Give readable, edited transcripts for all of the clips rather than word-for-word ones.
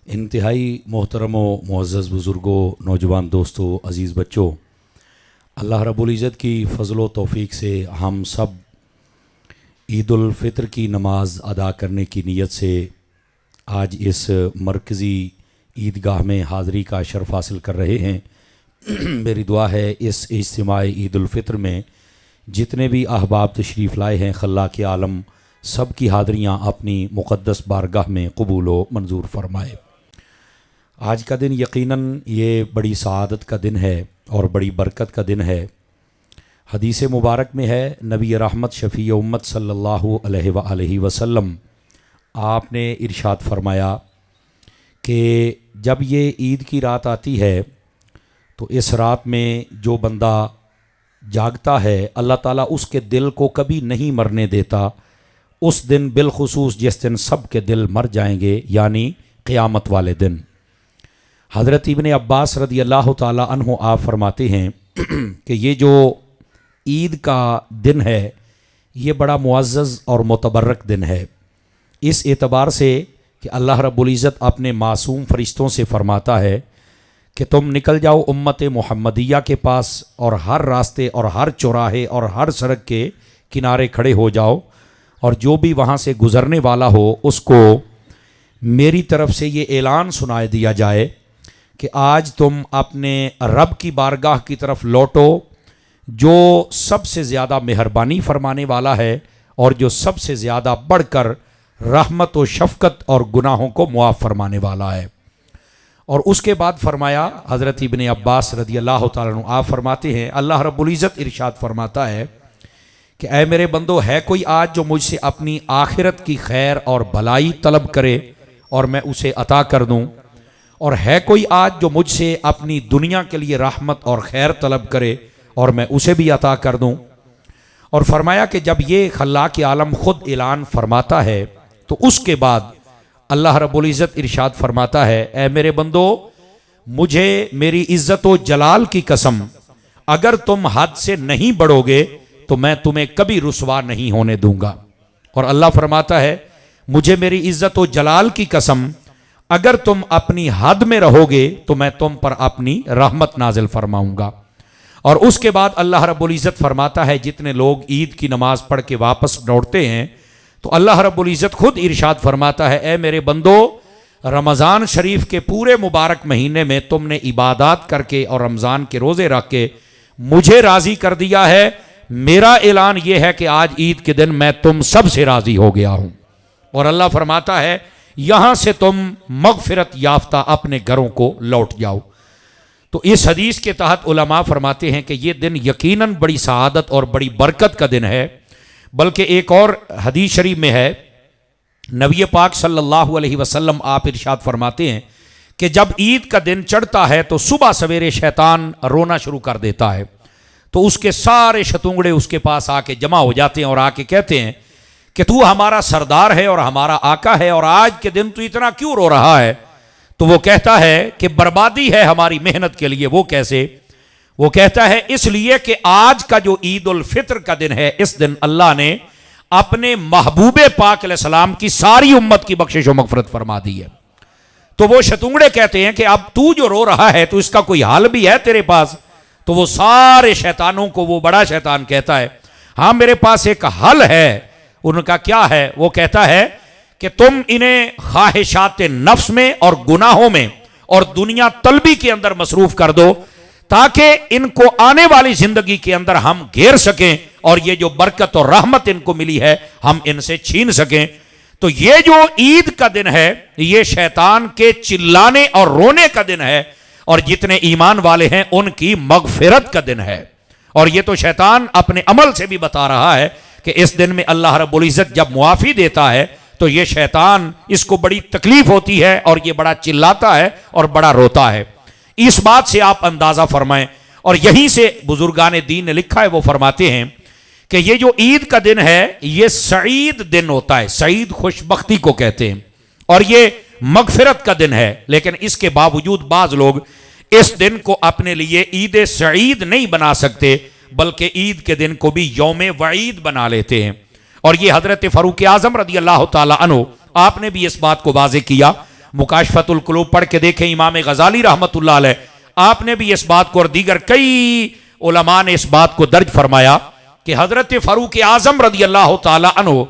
इंतहाई मोहतरम व मुअज़्ज़ज़ बुज़ुर्गों, नौजवान दोस्तों, अज़ीज़ बच्चों, अल्लाह रब्बुल इज़्ज़त की फ़ज़ल व तौफ़ीक़ से हम सब ईद उल फ़ितर की नमाज़ अदा करने की नीयत से आज इस मरकज़ी ईदगाह में हाज़री का शर्फ़ हासिल कर रहे हैं। मेरी दुआ है इस इज्तिमाई ईद उल फ़ितर में जितने भी अहबाब तशरीफ़ लाए हैं, खल्लाक़ आलम सब की हाज़रियाँ अपनी मुक़द्दस बारगाह में कबूल व मंजूर फरमाए। आज का दिन यकीनन ये बड़ी सआदत का दिन है और बड़ी बरकत का दिन है। हदीस मुबारक में है, नबी रहमत शफ़ी उम्मत सल्लल्लाहु अलैहि वसल्लम आपने इरशाद फरमाया कि जब ये ईद की रात आती है तो इस रात में जो बंदा जागता है, अल्लाह ताला उसके दिल को कभी नहीं मरने देता। उस दिन बिलखुसूस जिस दिन सब के दिल मर जाएंगे, यानी क़यामत वाले दिन। हज़रत इब्ने अब्बास रदी अल्लाह ताला अन्हु आप फरमाते हैं कि ये जो ईद का दिन है ये बड़ा मुअज़्ज़ज़ और मुतबर्रक दिन है, इस एतबार से कि अल्लाह रब्बुल इज़्ज़त अपने मासूम फ़रिश्तों से फरमाता है कि तुम निकल जाओ उम्मत मुहम्मदिया के पास और हर रास्ते और हर चौराहे और हर सड़क के किनारे खड़े हो जाओ और जो भी वहाँ से गुज़रने वाला हो उसको मेरी तरफ से ये ऐलान सुनाए दिया जाए कि आज तुम अपने रब की बारगाह की तरफ लौटो, जो सबसे ज़्यादा मेहरबानी फरमाने वाला है और जो सबसे ज़्यादा बढ़कर रहमत व शफ़क़त और गुनाहों को मुआफ़ फरमाने वाला है। और उसके बाद फरमाया, हज़रत इब्ने अब्बास रदी अल्लाह तआला अन्हु आप फरमाते हैं, अल्लाह रब्बुल इज़्ज़त इरशाद फरमाता है कि ऐ मेरे बंदो, है कोई आज जो मुझसे अपनी आखिरत की खैर और भलाई तलब करे और मैं उसे अता कर दूं, और है कोई आज जो मुझसे अपनी दुनिया के लिए रहमत और खैर तलब करे और मैं उसे भी अता कर दूं। और फरमाया कि जब ये खल्लाक़ आलम ख़ुद ऐलान फरमाता है तो उसके बाद अल्लाह रब्बुल इज़्ज़त इरशाद फरमाता है, ऐ मेरे बंदो, मुझे मेरी इज़्ज़त व जलाल की कसम, अगर तुम हद से नहीं बढ़ोगे तो मैं तुम्हें कभी रुसवा नहीं होने दूंगा। और अल्लाह फरमाता है, मुझे मेरी इज़्ज़त व जलाल की कसम, अगर तुम अपनी हद में रहोगे तो मैं तुम पर अपनी रहमत नाजिल फरमाऊंगा। और उसके बाद अल्लाह रब्बुल इज़्ज़त फरमाता है, जितने लोग ईद की नमाज पढ़ के वापस लौटते हैं तो अल्लाह रब्बुल इज़्ज़त खुद इरशाद फरमाता है, ऐ मेरे बंदो, रमज़ान शरीफ के पूरे मुबारक महीने में तुमने इबादत करके और रमज़ान के रोज़े रख के मुझे राज़ी कर दिया है। मेरा ऐलान यह है कि आज ईद के दिन मैं तुम सब से राज़ी हो गया हूँ। और अल्लाह फरमाता है, यहाँ से तुम मग़फ़िरत याफ्ता अपने घरों को लौट जाओ। तो इस हदीस के तहत उलमा फरमाते हैं कि ये दिन यकीनन बड़ी सआदत और बड़ी बरकत का दिन है। बल्कि एक और हदीस शरीफ में है, नबी पाक सल्लल्लाहु अलैहि वसल्लम आप इरशाद फरमाते हैं कि जब ईद का दिन चढ़ता है तो सुबह सवेरे शैतान रोना शुरू कर देता है। तो उसके सारे शतुंगड़े उसके पास आके जमा हो जाते हैं और आके कहते हैं कि तू हमारा सरदार है और हमारा आका है और आज के दिन तू इतना क्यों रो रहा है। तो वो कहता है कि बर्बादी है हमारी मेहनत के लिए। वो कैसे? वो कहता है, इसलिए कि आज का जो ईद उल फितर का दिन है, इस दिन अल्लाह ने अपने महबूबे पाक अलैहिस्सलाम की सारी उम्मत की बख्शिश व मग़फ़िरत फरमा दी है। तो वो शतुंगड़े कहते हैं कि अब तू जो रो रहा है तो इसका कोई हल भी है तेरे पास? तो वो सारे शैतानों को वो बड़ा शैतान कहता है, हाँ मेरे पास एक हल है। उनका क्या है? वो कहता है कि तुम इन्हें ख्वाहिशात नफ्स में और गुनाहों में और दुनिया तलबी के अंदर मसरूफ कर दो ताकि इनको आने वाली जिंदगी के अंदर हम घेर सकें और ये जो बरकत और रहमत इनको मिली है हम इनसे छीन सकें। तो ये जो ईद का दिन है ये शैतान के चिल्लाने और रोने का दिन है और जितने ईमान वाले हैं उनकी मग़फ़िरत का दिन है। और ये तो शैतान अपने अमल से भी बता रहा है कि इस दिन में अल्लाह रब्बुल इज़्ज़त जब मुआफ़ी देता है तो ये शैतान इसको बड़ी तकलीफ होती है और ये बड़ा चिल्लाता है और बड़ा रोता है। इस बात से आप अंदाज़ा फरमाएं। और यहीं से बुजुर्गान दीन ने लिखा है, वो फरमाते हैं कि ये जो ईद का दिन है ये सईद दिन होता है। सईद खुशबख्ती को कहते हैं और ये मग़फ़िरत का दिन है। लेकिन इसके बावजूद बाज़ लोग इस दिन को अपने लिए ईद सईद नहीं बना सकते बल्कि ईद के दिन को भी यौम वईद बना लेते हैं। और ये हज़रत फ़ारूक आज़म रदी अल्लाह ताला अन्हु आपने भी इस बात को वाज़ेह किया। मुकाशफतुल कुलूब पढ़ के देखें, इमाम गजाली रहमतुल्लाह अलैह, आपने भी इस बात को और दीगर कई उलमा ने इस बात को दर्ज फरमाया कि हजरत फारूक आजम रदी अल्लाह ताला अन्हु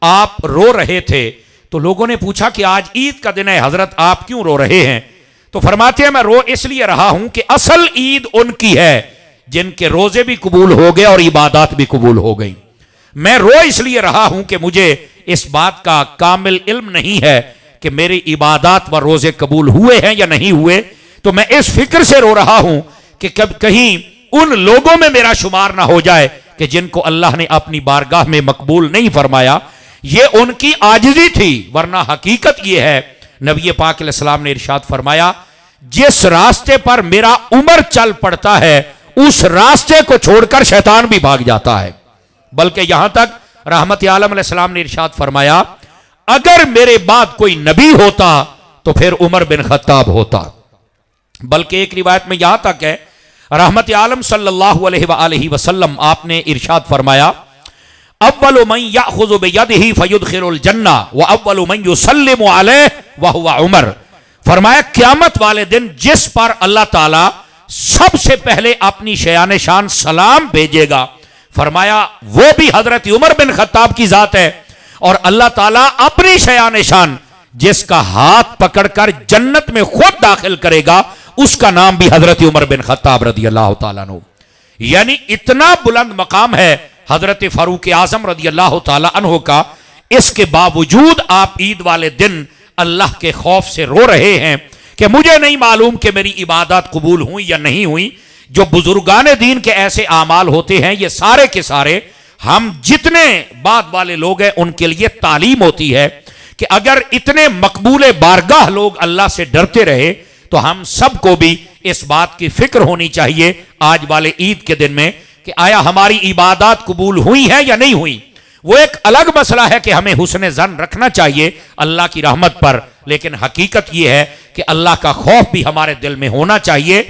आप रो रहे थे। तो लोगों ने पूछा कि आज ईद का दिन है हजरत, आप क्यों रो रहे हैं? तो फरमाते हैं मैं रो इसलिए रहा हूं कि असल ईद उनकी है जिनके रोजे भी कबूल हो गए और इबादत भी कबूल हो गई। मैं रो इसलिए रहा हूं कि मुझे इस बात का कामिल इल्म नहीं है कि मेरी इबादत व रोजे कबूल हुए हैं या नहीं हुए। तो मैं इस फिक्र से रो रहा हूं कि कब कहीं उन लोगों में मेरा शुमार ना हो जाए कि जिनको अल्लाह ने अपनी बारगाह में मकबूल नहीं फरमाया। ये उनकी आजिज़ी थी, वरना हकीकत यह है नबी पाक अलैहिस्सलाम ने इरशाद फरमाया, जिस रास्ते पर मेरा उमर चल पड़ता है उस रास्ते को छोड़कर शैतान भी भाग जाता है। बल्कि यहां तक रहमत आलम अलैहिस्सलाम ने इरशाद फरमाया, अगर मेरे बाद कोई नबी होता तो फिर उमर बिन खत्ताब होता। बल्कि एक रिवायत में यहां तक है, रहमत आलम सल्लल्लाहु अलैहि वसल्लम आपने इरशाद फरमाया, अव्वलु मन याखुज़ु बियदिही फयुदखिलुल जन्ना व अव्वलु मन युसल्लिमु अलैहि व हुवा उमर। फरमाया क़यामत वाले दिन जिस पर अल्लाह ताला सबसे पहले अपनी शयान शान सलाम भेजेगा, फरमाया वो भी हजरत उमर बिन खत्ताब की जात है। और अल्लाह ताला अपनी शयान शान जिसका हाथ पकड़कर जन्नत में खुद दाखिल करेगा उसका नाम भी हजरत उमर बिन खत्ताब रदी अल्लाह ताला अन्हु। यानी इतना बुलंद मकाम है हजरत फारूक आजम रदी अल्लाह ताला अन्हु का। इसके बावजूद आप ईद वाले दिन अल्लाह के खौफ से रो रहे हैं कि मुझे नहीं मालूम कि मेरी इबादत कबूल हुई या नहीं हुई। जो बुजुर्गान दीन के ऐसे आमाल होते हैं ये सारे के सारे हम जितने बाद वाले लोग हैं उनके लिए तालीम होती है कि अगर इतने मकबूल बारगाह लोग अल्लाह से डरते रहे तो हम सबको भी इस बात की फिक्र होनी चाहिए आज वाले ईद के दिन में कि आया हमारी इबादत कबूल हुई है या नहीं हुई। वो एक अलग मसला है कि हमें हुस्न ज़न रखना चाहिए अल्लाह की रहमत पर, लेकिन हकीकत यह है कि अल्लाह का खौफ भी हमारे दिल में होना चाहिए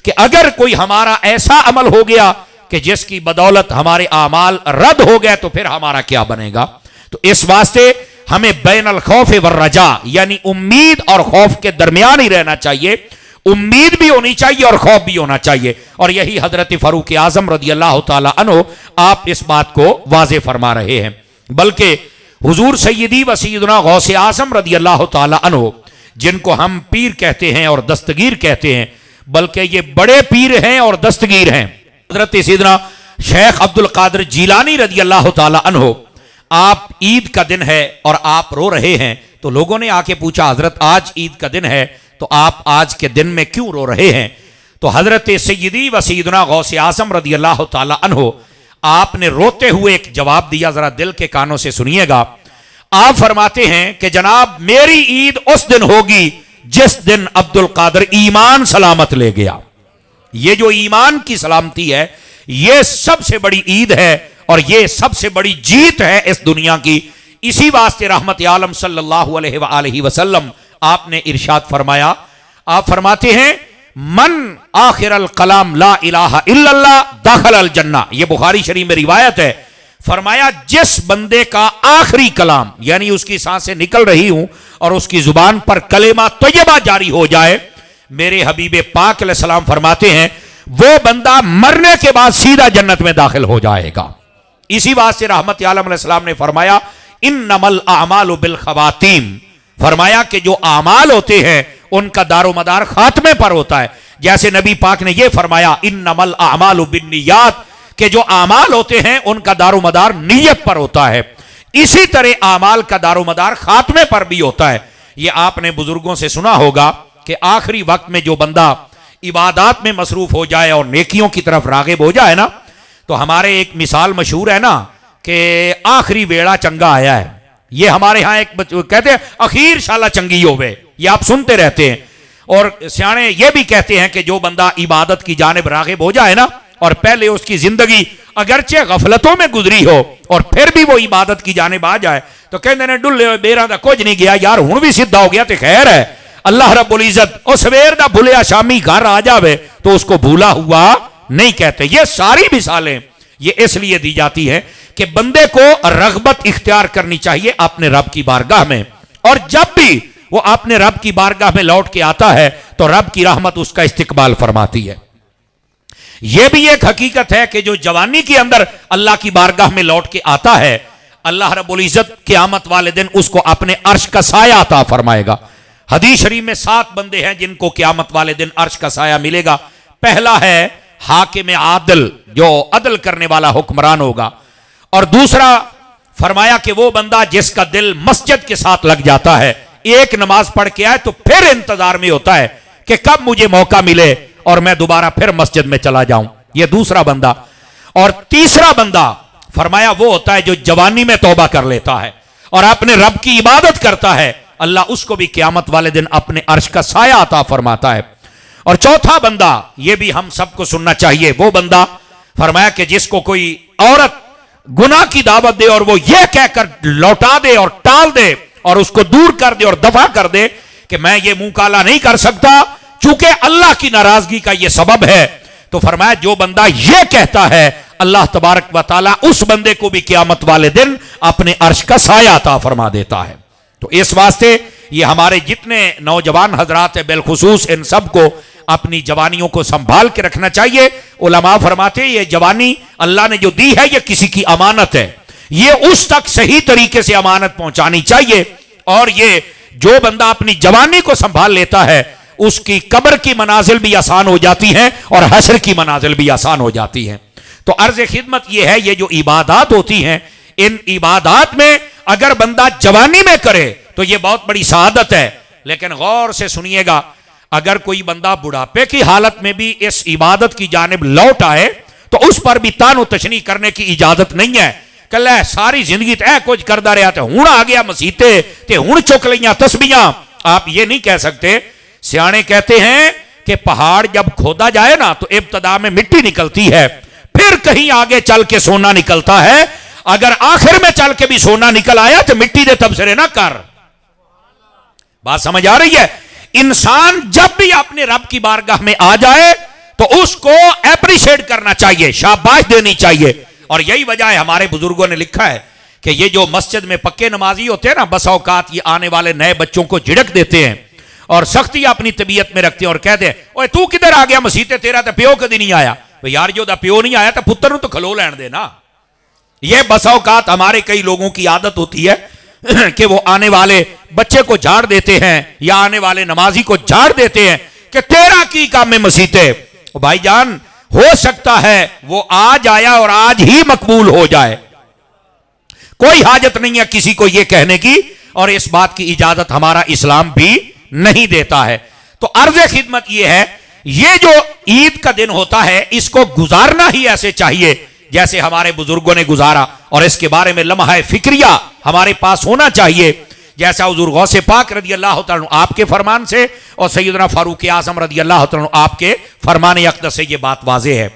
कि अगर कोई हमारा ऐसा अमल हो गया कि जिसकी बदौलत हमारे आमाल रद्द हो गए तो फिर हमारा क्या बनेगा। तो इस वास्ते हमें बैनल खौफ व रजा यानी उम्मीद और खौफ के दरमियान ही रहना चाहिए। उम्मीद भी होनी चाहिए और खौफ भी होना चाहिए। और यही हजरत फारूक आजम रदी अल्लाह ताला अन्हु आप इस बात को वाजे फरमा रहे हैं। बल्कि हुजूर सैयदी व सैयदना गौसे आजम रदी अल्लाह ताला अन्हु जिनको हम पीर कहते हैं और दस्तगीर कहते हैं, बल्कि ये बड़े पीर हैं और दस्तगीर हैं। हजरत सैयदना शेख अब्दुल कादिर जीलानी रदी अल्लाह ताला अन्हु, आप ईद का दिन है और आप रो रहे हैं। तो लोगों ने आके पूछा, हजरत आज ईद का दिन है तो आप आज के दिन में क्यों रो रहे हैं? तो हजरत सैयदी व सैयदना गौसे आजम रदी अल्लाह ताला अन्हु आपने रोते हुए एक जवाब दिया, जरा दिल के कानों से सुनिएगा। आप फरमाते हैं कि जनाब मेरी ईद उस दिन होगी जिस दिन अब्दुल कादिर ईमान सलामत ले गया। ये जो ईमान की सलामती है ये सबसे बड़ी ईद है और ये सबसे बड़ी जीत है इस दुनिया की। इसी वास्ते रहमत आलम सल्लल्लाहु अलैहि वसल्लम आपने इरशाद फरमाया, आप फरमाते हैं मन आखिरल कलाम ला इलाहा इल्लल्लाह दाखिलल जन्ना। ये बुखारी शरीफ में रिवायत है। फरमाया जिस बंदे का आखिरी कलाम यानी उसकी सांसें निकल रही हूं और उसकी जुबान पर कलेमा तैयबा जारी हो जाए, मेरे हबीब पाक अलैहिस्सलाम फरमाते हैं वो बंदा मरने के बाद सीधा जन्नत में दाखिल हो जाएगा। इसी वास्ते रहमत आलम अलैहिस्सलाम ने फरमाया इन्नमल अमालु बिल खवातीम, फरमाया कि जो आमाल होते हैं उनका दारोमदार खात्मे पर होता है। जैसे नबी पाक ने यह फरमाया इन्नमल अमालु बिन्नियात, कि जो आमाल होते हैं उनका दारोमदार नीयत पर होता है। इसी तरह आमाल का दारोमदार खात्मे पर भी होता है। यह आपने बुजुर्गों से सुना होगा कि आखिरी वक्त में जो बंदा इबादत में मसरूफ हो जाए और नेकियों की तरफ रागिब हो जाए ना, तो हमारे एक मिसाल मशहूर है ना कि आखिरी वेड़ा चंगा आया है। ये हमारे यहाँ एक कहते हैं अखीर शाला चंगी होवे, ये आप सुनते रहते हैं। और सियाने ये भी कहते हैं कि जो बंदा इबादत की जानिब रागिब हो जाए ना और पहले उसकी जिंदगी अगरचे गफलतों में गुजरी हो और फिर भी वो इबादत की जानिब आ जाए तो कहते हैं डुल्ले बेरा दा कुछ नहीं गया यार, हुण भी सीधा हो गया तो खैर है। अल्लाह रब्बुल इज्जत और सवेर दा भुलिया शामी घर आ जावे तो उसको भूला हुआ नहीं कहते। ये सारी मिसालें ये इसलिए दी जाती है कि बंदे को रगबत इख्तियार करनी चाहिए अपने रब की बारगाह में। और जब भी वो अपने रब की बारगाह में लौट के आता है तो रब की रहमत उसका इस्तिकबाल फरमाती है। यह भी एक हकीकत है कि जो जवानी के अंदर अल्लाह की बारगाह में लौट के आता है, अल्लाह रब्बुल इज्जत क़यामत वाले दिन उसको अपने अर्श का साया अता फरमाएगा। हदीस शरीफ में 7 बंदे हैं जिनको क़यामत वाले दिन अर्श का साया मिलेगा। पहला है हाकिम आदिल, जो अदल करने वाला हुक्मरान होगा। और दूसरा फरमाया कि वो बंदा जिसका दिल मस्जिद के साथ लग जाता है, एक नमाज पढ़ के आए तो फिर इंतजार में होता है कि कब मुझे मौका मिले और मैं दोबारा फिर मस्जिद में चला जाऊं, ये दूसरा बंदा। और तीसरा बंदा फरमाया वो होता है जो जवानी में तौबा कर लेता है और अपने रब की इबादत करता है, अल्लाह उसको भी क़यामत वाले दिन अपने अर्श का साया अता फरमाता है। और चौथा बंदा, ये भी हम सबको सुनना चाहिए, वो बंदा फरमाया कि जिसको कोई औरत गुनाह की दावत दे और वो ये कहकर लौटा दे और टाल दे और उसको दूर कर दे और दफा कर दे कि मैं ये मुंह काला नहीं कर सकता चूंकि अल्लाह की नाराजगी का ये सबब है, तो फरमाया जो बंदा ये कहता है अल्लाह तबारक व तआला उस बंदे को भी क़यामत वाले दिन अपने अर्श का साया अता फरमा देता है। तो इस वास्ते ये हमारे जितने नौजवान हजरात है बिलखुसूस इन सबको अपनी जवानियों को संभाल के रखना चाहिए। उलमा फरमाते ये जवानी अल्लाह ने जो दी है ये किसी की अमानत है, ये उस तक सही तरीके से अमानत पहुंचानी चाहिए। और ये जो बंदा अपनी जवानी को संभाल लेता है उसकी कब्र की मनाजिल भी आसान हो जाती हैं और हश्र की मनाजिल भी आसान हो जाती हैं। तो अर्ज खिदमत ये है, ये जो इबादत होती हैं, इन इबादत में अगर बंदा जवानी में करे तो ये बहुत बड़ी सआदत है। लेकिन गौर से सुनिएगा, अगर कोई बंदा बुढ़ापे की हालत में भी इस इबादत की जानिब लौट आए तो उस पर भी तानो तशनी करने की इजाजत नहीं है। कल सारी जिंदगी तो कुछ करता रहा तो हुण आ गया मसीते ते हुण चुक लिया तस्बीहां, आप ये नहीं कह सकते। सियाने कहते हैं कि पहाड़ जब खोदा जाए ना तो इब्तदा में मिट्टी निकलती है, फिर कहीं आगे चल के सोना निकलता है। अगर आखिर में चल के भी सोना निकल आया तो मिट्टी दे तबसरे ना कर। बात समझ आ रही है? इंसान जब भी अपने रब की बारगाह में आ जाए तो उसको एप्रिशिएट करना चाहिए, शाबाश देनी चाहिए। और यही वजह है हमारे बुजुर्गों ने लिखा है कि ये जो मस्जिद में पक्के नमाजी होते हैं ना, बस औकात ये आने वाले नए बच्चों को झिड़क देते हैं और सख्ती अपनी तबीयत में रखते हैं और कहते हैं ओए तू किधर आ गया मसीते, तेरा तो प्यो कभी नहीं आया। भाई यार जो प्यो नहीं आया तो पुत्र तो खलो लैन देना। ये बस औकात हमारे कई लोगों की आदत होती है कि वो आने वाले बच्चे को झाड़ देते हैं या आने वाले नमाजी को झाड़ देते हैं कि तेरा की काम में मसीते। भाईजान हो सकता है वो आज आया और आज ही मकबूल हो जाए, कोई हाजत नहीं है किसी को ये कहने की, और इस बात की इजाजत हमारा इस्लाम भी नहीं देता है। तो अर्ज़ खिदमत ये है, ये जो ईद का दिन होता है इसको गुजारना ही ऐसे चाहिए जैसे हमारे बुजुर्गों ने गुजारा, और इसके बारे में लम्हा फिक्रिया हमारे पास होना चाहिए जैसा हुजूर गौसे पाक रदी अल्लाह तआला आपके फरमान से और सैयदना फारूक आज़म रदी अल्लाह तआला आपके फरमान अक़दस से ये बात वाज़ेह है।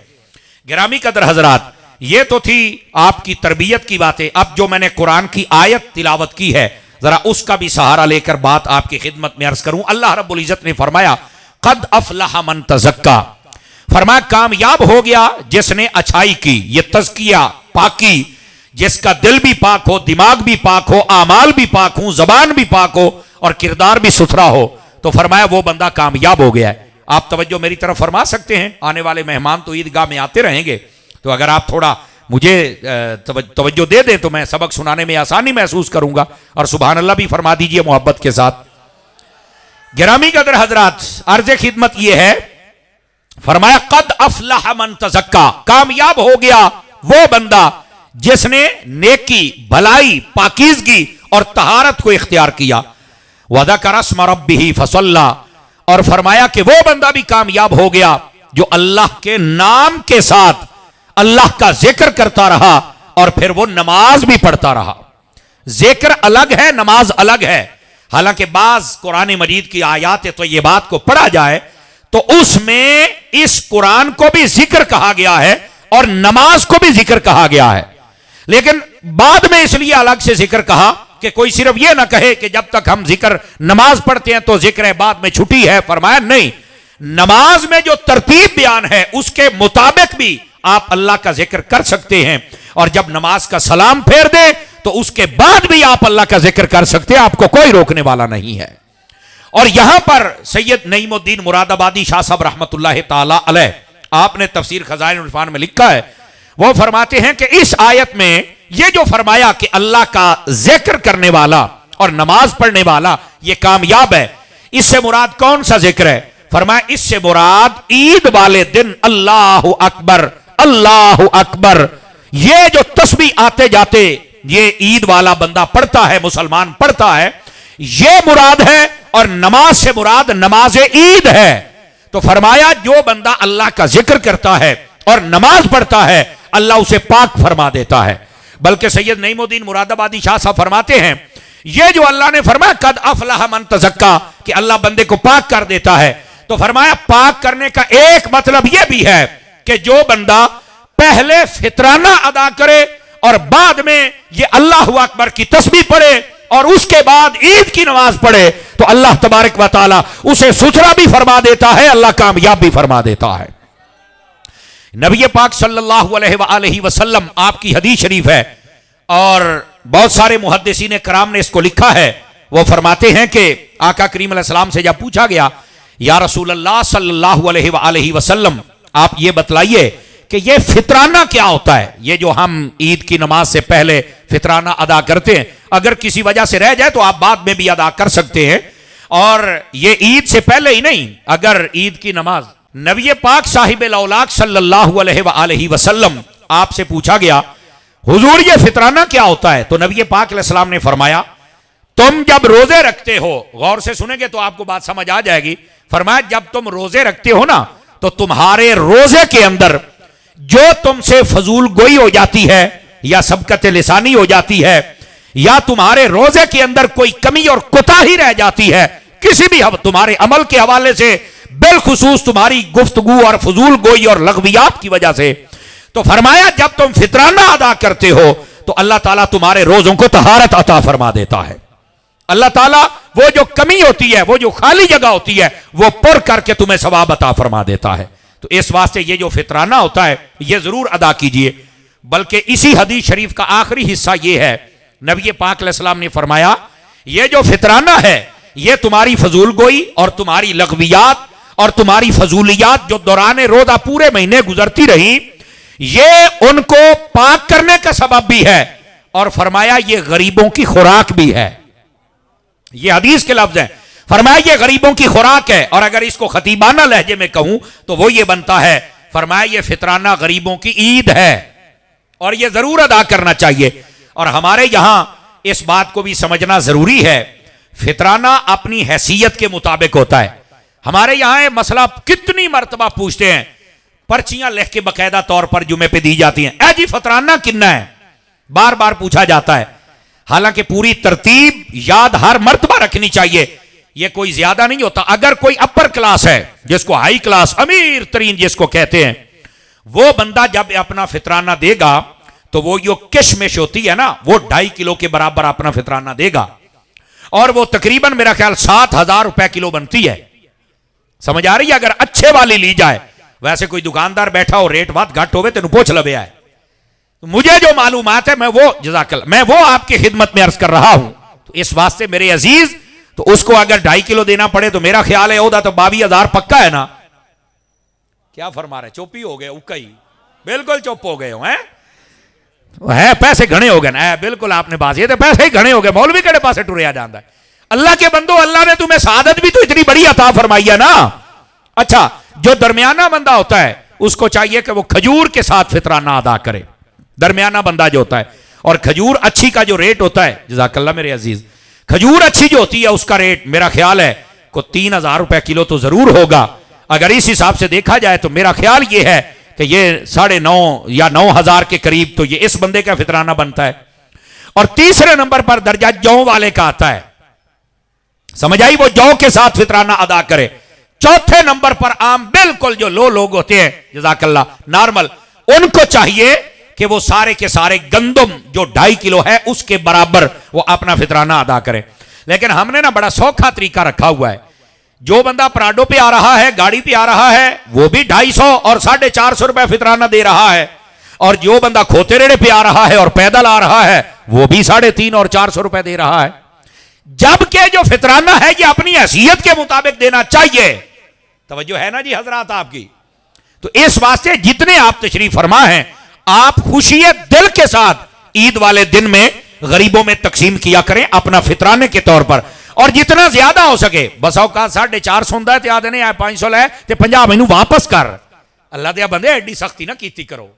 गिरामी कदर हजरात, ये तो थी आपकी तरबियत की बातें। अब जो मैंने कुरान की आयत तिलावत की है जरा उसका भी सहारा लेकर बात आपकी खिदमत में अर्ज करूं। अल्लाह रब्बुल इज्जत ने फरमाया कद अफलह मन तज़क्का, फरमाया कामयाब हो गया जिसने अच्छाई की, ये तज़किया पाकी, जिसका दिल भी पाक हो, दिमाग भी पाक हो, आमाल भी पाक हो, जबान भी पाक हो और किरदार भी सुथरा हो, तो फरमाया वो बंदा कामयाब हो गया है। आप तवज्जो मेरी तरफ फरमा सकते हैं, आने वाले मेहमान तो ईदगाह में आते रहेंगे, तो अगर आप थोड़ा मुझे तवज्जो दे दें तो मैं सबक सुनाने में आसानी महसूस करूंगा, और सुभान अल्लाह भी फरमा दीजिए मोहब्बत के साथ। गिरामी कदर हजरात, अर्ज़ खिदमत यह है, फरमाया कद अफलह मन तज़क्का, कामयाब हो गया वो बंदा जिसने नेकी, भलाई, पाकीज़गी और तहारत को इख्तियार किया। वज़करा अस्म रब्बिही फसल्ला, और फरमाया कि वो बंदा भी कामयाब हो गया जो अल्लाह के नाम के साथ अल्लाह का जिक्र करता रहा और फिर वो नमाज भी पढ़ता रहा। जिक्र अलग है, नमाज अलग है। हालांकि बाज कुरान मजीद की आयात तो ये बात को पढ़ा जाए तो उसमें इस कुरान को भी जिक्र कहा गया है और नमाज को भी जिक्र कहा गया है, लेकिन बाद में इसलिए अलग से जिक्र कहा कि कोई सिर्फ ये ना कहे कि जब तक हम जिक्र नमाज पढ़ते हैं तो जिक्र है, बाद में छुट्टी है। फरमाया नहीं, नमाज में जो तरतीब बयान है उसके मुताबिक भी आप अल्लाह का जिक्र कर सकते हैं, और जब नमाज का सलाम फेर दे तो उसके बाद भी आप अल्लाह का जिक्र कर सकते हैं, आपको कोई रोकने वाला नहीं है। और यहां पर सैयद नईमुद्दीन मुरादाबादी शाह साहब रहमतुल्लाह ताला अलैह, आपने तफसीर खजाइन उर्फान में लिखा है, वो फरमाते हैं कि इस आयत में ये जो फरमाया कि अल्लाह का जिक्र करने वाला और नमाज पढ़ने वाला ये कामयाब है, इससे मुराद कौन सा जिक्र है? फरमाया इससे मुराद ईद वाले दिन अल्लाहु अकबर अल्लाहु अकबर, ये जो तस्बीह आते जाते ये ईद वाला बंदा पढ़ता है, मुसलमान पढ़ता है, ये मुराद है। और नमाज से मुराद नमाज ईद है। तो फरमाया जो बंदा अल्लाह का जिक्र करता है और नमाज पढ़ता है, अल्लाह उसे पाक फरमा देता है। बल्कि सैयद नईमुद्दीन मुरादाबादी शाह साहब फरमाते हैं, ये जो अल्लाह ने फरमाया कद अफलह मन तज़क्का, कि अल्लाह बंदे को पाक कर देता है, तो फरमाया पाक करने का एक मतलब यह भी है कि जो बंदा पहले फितराना अदा करे और बाद में ये अल्लाह अकबर की तस्बीह पढ़े और उसके बाद ईद की नमाज पढ़े, तो अल्लाह तबारक व तआला उसे सुथरा भी फरमा देता है, अल्लाह कामयाब भी फरमा देता है। नबी पाक सल्लल्लाहु अलैहि वसल्लम आपकी हदीस शरीफ है और बहुत सारे मुहद्दिसीन कराम ने इसको लिखा है। वो फरमाते हैं कि आका करीम अलैहिस्सलाम से जब पूछा गया, या रसूल अल्लाह सल्लल्लाहु अलैहि वसल्लम, आप ये बतलाइए कि ये फितराना क्या होता है? ये जो हम ईद की नमाज से पहले फितराना अदा करते हैं, अगर किसी वजह से रह जाए तो आप बाद में भी अदा कर सकते हैं, और ये ईद से पहले ही नहीं, अगर ईद की नमाज नबी पाक साहिब औलाक सल्लल्लाहु अलैहि वसल्लम आपसे पूछा गया, हुजूर ये फितराना क्या होता है? तो नबी पाक अलैहिस्सलाम ने फरमाया, तुम जब रोजे रखते हो, गौर से सुनेंगे तो आपको बात समझ आ जाएगी, फरमाया जब तुम रोजे रखते हो ना, तो तुम्हारे रोजे के अंदर जो तुमसे फजूल गोई हो जाती है या सबकत लिसानी हो जाती है, या तुम्हारे रोजे के अंदर कोई कमी और कोताही रह जाती है किसी भी तुम्हारे अमल के हवाले से, बिलखुसूस तुम्हारी गुफ्तगू और फजूल गोई और लग़वियात की वजह से, तो फरमाया जब तुम फितराना अदा करते हो तो अल्लाह ताला तुम्हारे रोजों को तहारत अता फरमा देता है। अल्लाह ताला वो जो कमी होती है, वो जो खाली जगह होती है, वो पुर करके तुम्हें सवाब अता फरमा देता है। तो इस वास्ते ये जो फितराना होता है ये जरूर अदा कीजिए। बल्कि इसी हदीस शरीफ का आखिरी हिस्सा ये है, नबी पाक अलैहिस्सलाम ने फरमाया ये जो फितराना है ये तुम्हारी फजूल गोई और तुम्हारी लग़वियात और तुम्हारी फजूलियात जो दौरान रोजा पूरे महीने गुजरती रही, ये उनको पाक करने का सबब भी है, और फरमाया ये गरीबों की खुराक भी है। ये हदीस के लफ्ज हैं, फरमाया ये गरीबों की खुराक है, और अगर इसको खतीबाना लहजे में कहूं तो वो ये बनता है, फरमाया ये फितराना गरीबों की ईद है और ये जरूर अदा करना चाहिए। और हमारे यहां इस बात को भी समझना जरूरी है, फितराना अपनी हैसियत के मुताबिक होता है। हमारे यहां ये मसला कितनी मरतबा पूछते हैं, पर्चियां लिख के बाकायदा तौर पर जुमे पे दी जाती हैं, ए जी फितराना कितना है, बार बार पूछा जाता है। हालांकि पूरी तरतीब याद हर मर्तबा रखनी चाहिए, यह कोई ज्यादा नहीं होता। अगर कोई अपर क्लास है, जिसको हाई क्लास अमीर तरीन जिसको कहते हैं, वो बंदा जब अपना फितराना देगा तो वो जो किशमिश होती है ना, वो 2.5 किलो के बराबर अपना फितराना देगा, और वो तकरीबन मेरा ख्याल 7,000 रुपए किलो बनती है। समझ आ रही है? अगर अच्छे वाली ली जाए, वैसे कोई दुकानदार बैठा हो रेट बात घट होवे तेन पूछ लवे है, तो मुझे जो मालूमात है मैं वो आपकी खिदमत में अर्ज कर रहा हूं। तो इस वास्ते मेरे अजीज, तो उसको अगर 2.5 किलो देना पड़े तो मेरा ख्याल है होता तो 22,000 पक्का है ना। क्या फरमा रहे, चुप ही हो गए, उक्का ही बिल्कुल चुप हो गए हो है पैसे घने हो गए ना, बिल्कुल आपने बात ये, तो पैसे ही घने हो गए, मौलवी केड़े पासे टुरिया जाता है। अल्लाह के बंदो, अल्लाह ने तुम्हें सादत भी तो इतनी बड़ी अता फरमाई है ना। अच्छा, जो दरमियाना बंदा होता है उसको चाहिए कि वो खजूर के साथ फितराना अदा करे, दरमियाना बंदा जो होता है। और खजूर अच्छी का जो रेट होता है, जज़ाकल्लाह मेरे अजीज, खजूर अच्छी जो होती है उसका रेट मेरा ख्याल है को 3,000 रुपए किलो तो जरूर होगा। अगर इस हिसाब से देखा जाए तो मेरा ख्याल ये है कि ये 9,500 या 9,000 के करीब तो ये इस बंदे का फितराना बनता है। और तीसरे नंबर पर दर्जा जौ वाले का आता है, समझ आई, वो जौ के साथ फितराना अदा करे। चौथे नंबर पर आम बिल्कुल जो लो लोग होते हैं, जज़ाकल्लाह नॉर्मल, उनको चाहिए कि वो सारे के सारे गंदम जो 2.5 किलो है उसके बराबर वो अपना फितराना अदा करे। लेकिन हमने ना बड़ा सौखा तरीका रखा हुआ है, जो बंदा पराडो पे आ रहा है, गाड़ी पे आ रहा है, वो भी 250 और 450 रुपए फितराना दे रहा है, और जो बंदा खोते रेड़े पे आ रहा है और पैदल आ रहा है वो भी 350 और 400 रुपए दे रहा है। जबकि जो फितराना है ये अपनी हैसियत के मुताबिक देना चाहिए। तवज्जो है ना जी हजरात आपकी। तो इस वास्ते जितने आप तशरीफ फरमा हैं, आप खुशी दिल के साथ ईद वाले दिन में गरीबों में तकसीम किया करें अपना फितराने के तौर पर, और जितना ज्यादा हो सके। बस औकात 450 होंदा ते आदे ने 500 लै ते 50 मैनू वापस कर। अल्लाह दे बंदे एडी सख्ती ना कीती करो,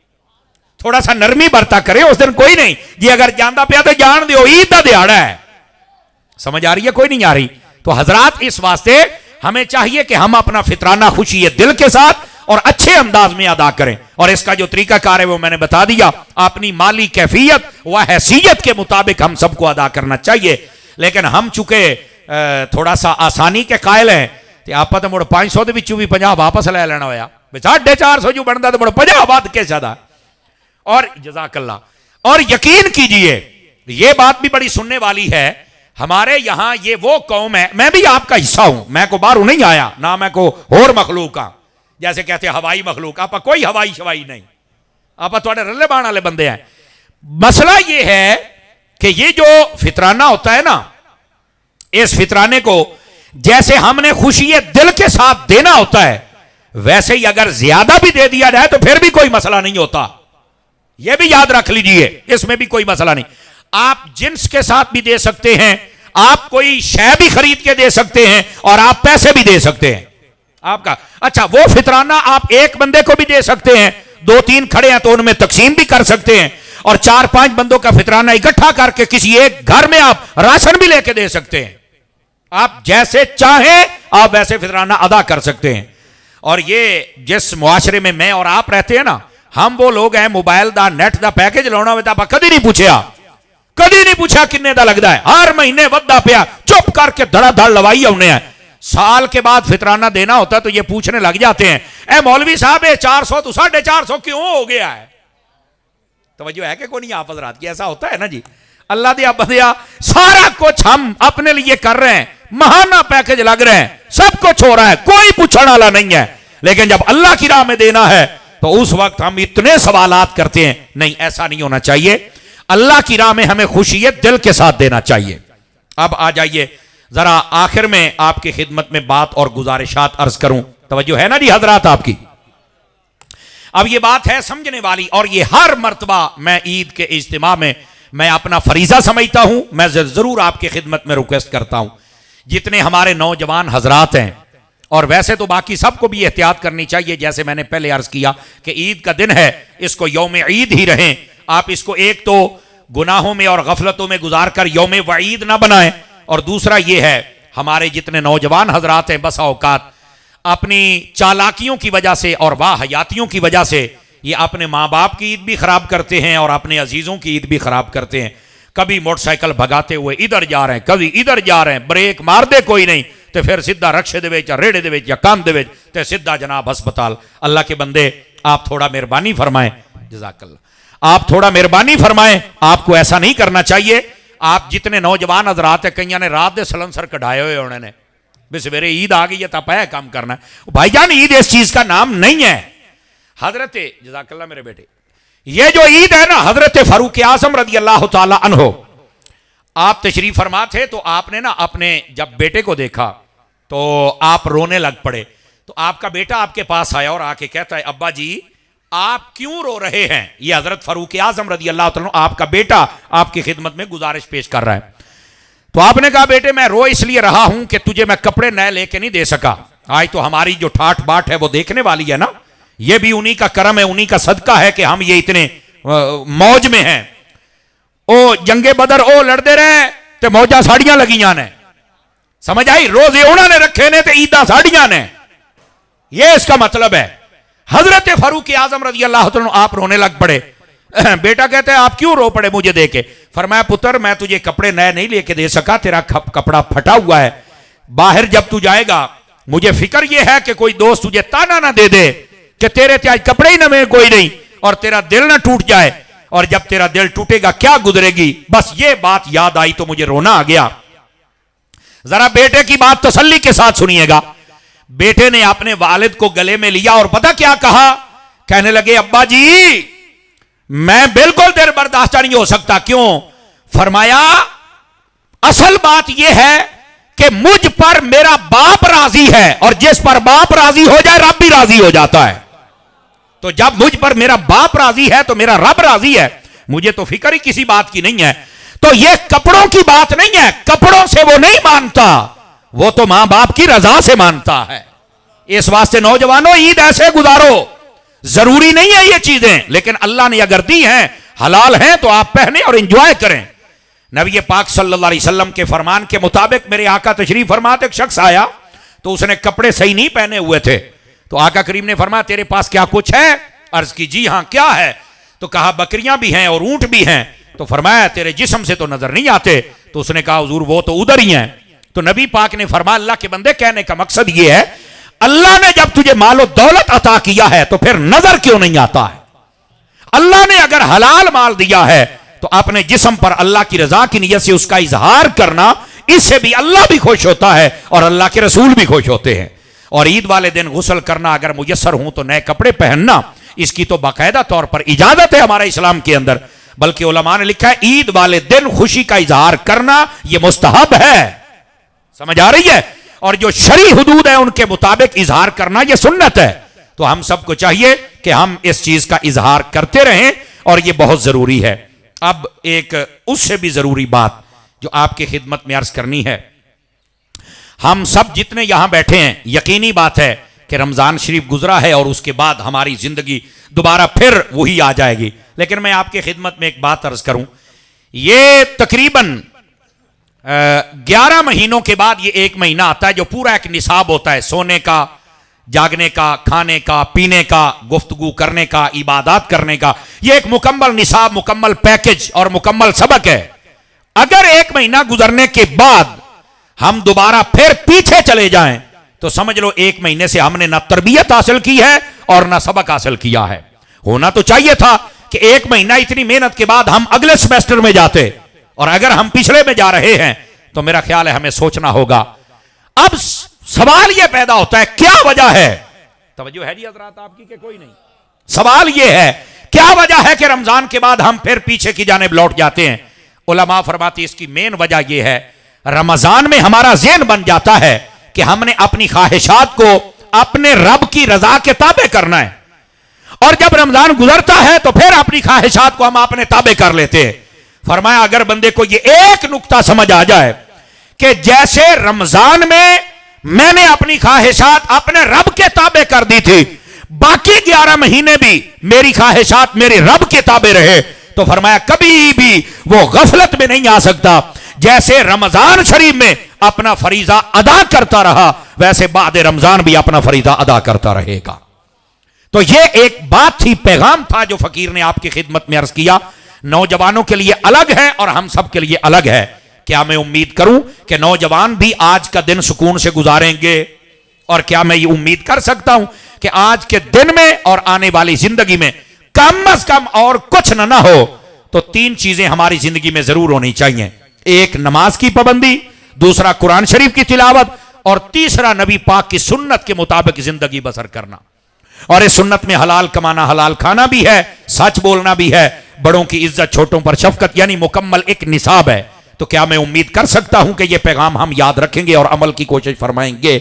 थोड़ा सा नरमी बरता करे। उस दिन कोई नहीं जी, अगर जाना पिया तो जान दो, ईद का दिहाड़ा है। समझ आ रही है कोई नहीं आ रही? तो हजरात इस वास्ते हमें चाहिए कि हम अपना फितराना खुशी दिल के साथ और अच्छे अंदाज में अदा करें। और इसका जो तरीकाकार है वो मैंने बता दिया। अपनी माली कैफियत व हैसियत के मुताबिक हम सबको अदा करना चाहिए। लेकिन हम चूंकि थोड़ा सा आसानी के कायल हैं, तो आप तो मुड़ 500 के विचों भी 50 वापस लै लेना होया, 450 जो बनता तो मुड़ 50 वध के ज्यादा। और जज़ाकल्लाह। और यकीन कीजिए ये बात भी बड़ी सुनने वाली है, हमारे यहां ये वो कौम है, मैं भी आपका हिस्सा हूं, मैं को बाहरों नहीं आया ना, मैं को होर मखलूक हां, जैसे कहते हैं हवाई मखलूक। आप कोई हवाई शवाई नहीं, आप थोड़े रले बाण वाले बंदे हैं। मसला ये है कि ये जो फितराना होता है ना, इस फितराने को जैसे हमने खुशी दिल के साथ देना होता है, वैसे ही अगर ज्यादा भी दे दिया जाए तो फिर भी कोई मसला नहीं होता। यह भी याद रख लीजिए, इसमें भी कोई मसला नहीं। आप जिन्स के साथ भी दे सकते हैं, आप कोई शय भी खरीद के दे सकते हैं, और आप पैसे भी दे सकते हैं आपका। अच्छा, वो फितराना आप एक बंदे को भी दे सकते हैं, 2-3 खड़े हैं तो उनमें तकसीम भी कर सकते हैं, और 4-5 बंदों का फितराना इकट्ठा करके किसी एक घर में आप राशन भी लेके दे सकते हैं। आप जैसे चाहें आप वैसे फितराना अदा कर सकते हैं। और ये जिस मुआशरे में मैं और आप रहते हैं ना, हम वो लोग हैं मोबाइल दा नेट दा पैकेज लाना हो तो आप कभी नहीं पूछा किन्ने दा लगता है, हर महीने वधा पिया, चुप करके धड़ाधड़ लवाई आने हैं। साल के बाद फितराना देना होता तो ये पूछने लग जाते हैं, ए मौलवी साहब ये 400 तो 450 क्यों हो गया है? तवज्जो है कि कोई नहीं आप हजरात की? ऐसा होता है ना जी। अल्लाह दिया बंदिया, सारा कुछ हम अपने लिए कर रहे हैं, महाना पैकेज लग रहे हैं, सब कुछ हो रहा है, कोई पूछने वाला नहीं है। लेकिन जब अल्लाह की राह में देना है तो उस वक्त हम इतने सवालात करते हैं। नहीं, ऐसा नहीं होना चाहिए। अल्लाह की राह में हमें खुशी दिल के साथ देना चाहिए। अब आ जाइए जरा आखिर में आपकी खिदमत में बात और गुजारिशात अर्ज करूं। तवज्जो है ना जी हजरात आपकी? अब ये बात है समझने वाली, और ये हर मर्तबा मैं ईद के इज्तिमा में मैं अपना फरीजा समझता हूं। मैं जरूर आपकी खिदमत में रिक्वेस्ट करता हूं, जितने हमारे नौजवान हजरात हैं, और वैसे तो बाकी सबको भी एहतियात करनी चाहिए, जैसे मैंने पहले अर्ज किया कि ईद का दिन है, इसको यौम ईद ही रहें। आप इसको एक तो गुनाहों में और गफलतों में गुजार कर यौम वईद ना बनाएं, और दूसरा ये है हमारे जितने नौजवान हजरात हैं बसा औकात अपनी चालाकियों की वजह से और वाहयातियों की वजह से ये अपने माँ बाप की ईद भी खराब करते हैं और अपने अजीजों की ईद भी खराब करते हैं। कभी मोटरसाइकिल भगाते हुए इधर जा रहे हैं, कभी इधर जा रहे हैं, ब्रेक मार दे कोई नहीं तो फिर सीधा रक्शे दे विच या रेड़े दे विच या कान दे विच ते सीधा जनाब हस्पताल। अल्लाह के बंदे आप थोड़ा मेहरबानी फरमाएं, जज़ाकल्लाह, आप थोड़ा मेहरबानी फरमाएं। आपको ऐसा नहीं करना चाहिए। आप जितने नौजवान हजरात है, कईयां ने रात दे सलंसर कढ़ाए हुए उन्होंने भी सवेरे ईद आ गई है तब है काम करना है। भाईजान ईद इस चीज का नाम नहीं है। हजरत जज़ाकल्लाह मेरे बेटे, ये जो ईद है ना, हजरत फारूक आज़म रज़ी अल्लाह ताला अन्हो आप तशरीफ फरमा थे, तो आपने ना अपने जब बेटे को देखा तो आप रोने लग पड़े। तो आपका बेटा आपके पास आया और आके कहता है, अब्बा जी आप क्यों रो रहे हैं? ये हजरत फारूक आज़म रज़ी अल्लाह ताला आपका बेटा आपकी खिदमत में गुजारिश पेश कर रहा है। तो आपने कहा, बेटे मैं रो इसलिए रहा हूं कि तुझे मैं कपड़े नए लेके नहीं दे सका। आज तो हमारी जो ठाठ बाट है वो देखने वाली है ना, ये भी उन्हीं का करम है, उन्हीं का सदका है कि हम ये इतने मौज में हैं। ओ जंगे बदर ओ लड़ते रहे तो मौजा साड़ियां लगियां ने, समझ आई? रोजे उन्होंने रखे ने तो ईदा साड़ियां ने, ये इसका मतलब है। हजरत फारूक आज़म रज़ी अल्लाह तआला आप रोने लग पड़े। बेटा कहते हैं, आप क्यों रो पड़े मुझे देके? फरमाया, पुत्र मैं तुझे कपड़े नए नहीं लेके दे सका, तेरा कपड़ा फटा हुआ है। बाहर जब तू जाएगा मुझे फिक्र यह है कि कोई दोस्त तुझे ताना ना दे दे कि तेरे त्याज कपड़े ही ना में कोई नहीं, और तेरा दिल ना टूट जाए, और जब तेरा दिल टूटेगा क्या गुजरेगी। बस ये बात याद आई तो मुझे रोना आ गया। जरा बेटे की बात तसल्ली के साथ सुनिएगा। बेटे ने अपने वालिद को गले में लिया और पता क्या कहा? कहने लगे, अब्बा जी मैं बिल्कुल देर बर्दाश्त नहीं हो सकता। क्यों? फरमाया, असल बात यह है कि मुझ पर मेरा बाप राजी है, और जिस पर बाप राजी हो जाए रब भी राजी हो जाता है। तो जब मुझ पर मेरा बाप राजी है तो मेरा रब राजी है, मुझे तो फिक्र ही किसी बात की नहीं है। तो यह कपड़ों की बात नहीं है, कपड़ों से वो नहीं मानता, वो तो मां बाप की रजा से मानता है। इस वास्ते नौजवानों ईद ऐसे गुजारो, जरूरी नहीं है ये चीजें, लेकिन अल्लाह ने अगर दी हैं, हलाल हैं, तो आप पहने और एंजॉय करें। नबी पाक सल्लल्लाहु अलैहि वसल्लम के फरमान के मुताबिक मेरे आका तशरीफ फरमाते, एक शख्स आया तो उसने कपड़े सही नहीं पहने हुए थे, तो आका करीम ने फरमाया तेरे पास क्या कुछ है? अर्ज की जी हां, क्या है? तो कहा बकरियां भी हैं और ऊंट भी हैं। तो फरमाया तेरे जिस्म से तो नजर नहीं आते। तो उसने कहा हुजूर वो तो उधर ही हैं। तो नबी पाक ने फरमाया अल्लाह के बंदे, कहने का मकसद ये है अल्लाह ने जब तुझे मालो दौलत अता किया है तो फिर नजर क्यों नहीं आता है? अल्लाह ने अगर हलाल माल दिया है तो अपने जिस्म पर अल्लाह की रजा की नियत से उसका इजहार करना, इससे भी अल्लाह भी खुश होता है और अल्लाह के रसूल भी खुश होते हैं। और ईद वाले दिन गुस्ल करना अगर मुयस्सर हूं तो नए कपड़े पहनना, इसकी तो बाकायदा तौर पर इजाजत है हमारे इस्लाम के अंदर। बल्कि उलमा ने लिखा है ईद वाले दिन खुशी का इजहार करना यह मुस्तहब है। समझ आ रही है? और जो शरी हुदूद है उनके मुताबिक इजहार करना यह सुन्नत है। तो हम सबको चाहिए कि हम इस चीज का इजहार करते रहें और यह बहुत जरूरी है। अब एक उससे भी जरूरी बात जो आपकी खिदमत में अर्ज करनी है, हम सब जितने यहां बैठे हैं, यकीनी बात है कि रमजान शरीफ गुजरा है और उसके बाद हमारी जिंदगी दोबारा फिर वही आ जाएगी। लेकिन मैं आपकी खिदमत में एक बात अर्ज करूं, ये तकरीबन 11 महीनों के बाद ये एक महीना आता है जो पूरा एक निसाब होता है, सोने का, जागने का, खाने का, पीने का, गुफ्तगू करने का, इबादत करने का। ये एक मुकम्मल निसाब, मुकम्मल पैकेज और मुकम्मल सबक है। अगर एक महीना गुजरने के बाद हम दोबारा फिर पीछे चले जाएं तो समझ लो एक महीने से हमने ना तरबियत हासिल की है और ना सबक हासिल किया है। होना तो चाहिए था कि एक महीना इतनी मेहनत के बाद हम अगले सेमेस्टर में जाते, और अगर हम पिछले में जा रहे हैं तो मेरा ख्याल है हमें सोचना होगा। अब सवाल यह पैदा होता है क्या वजह है? तवज्जो है जी हज़रात आपकी के कोई नहीं? सवाल यह है क्या वजह है कि रमजान के बाद हम फिर पीछे की जानिब लौट जाते हैं? उलमा फरमाते इसकी मेन वजह यह है रमजान में हमारा ज़हन बन जाता है कि हमने अपनी ख्वाहिशात को अपने रब की रजा के ताबे करना है, और जब रमजान गुजरता है तो फिर अपनी ख्वाहिशात को हम अपने ताबे कर लेते हैं। फरमाया अगर बंदे को ये एक नुक्ता समझ आ जाए कि जैसे रमजान में मैंने अपनी ख्वाहिशात अपने रब के ताबे कर दी थी, बाकी 11 महीने भी मेरी ख्वाहिशात मेरे रब के ताबे रहे, तो फरमाया कभी भी वो गफलत में नहीं आ सकता। जैसे रमजान शरीफ में अपना फरीजा अदा करता रहा, वैसे बाद रमजान भी अपना फरीजा अदा करता रहेगा। तो ये एक बात थी, पैगाम था जो फकीर ने आपकी खिदमत में अर्ज किया। नौजवानों के लिए अलग है और हम सब के लिए अलग है। क्या मैं उम्मीद करूं कि नौजवान भी आज का दिन सुकून से गुजारेंगे? और क्या मैं ये उम्मीद कर सकता हूं कि आज के दिन में और आने वाली जिंदगी में कम अज कम और कुछ ना हो तो 3 चीजें हमारी जिंदगी में जरूर होनी चाहिए। एक, नमाज की पाबंदी, दूसरा कुरान शरीफ की तिलावत, और तीसरा नबी पाक की सुन्नत के मुताबिक जिंदगी बसर करना। और इस सुन्नत में हलाल कमाना, हलाल खाना भी है, सच बोलना भी है, बड़ों की इज्जत, छोटों पर शफकत, यानी मुकम्मल एक निसाब है। तो क्या मैं उम्मीद कर सकता हूं कि यह पैगाम हम याद रखेंगे और अमल की कोशिश फरमाएंगे?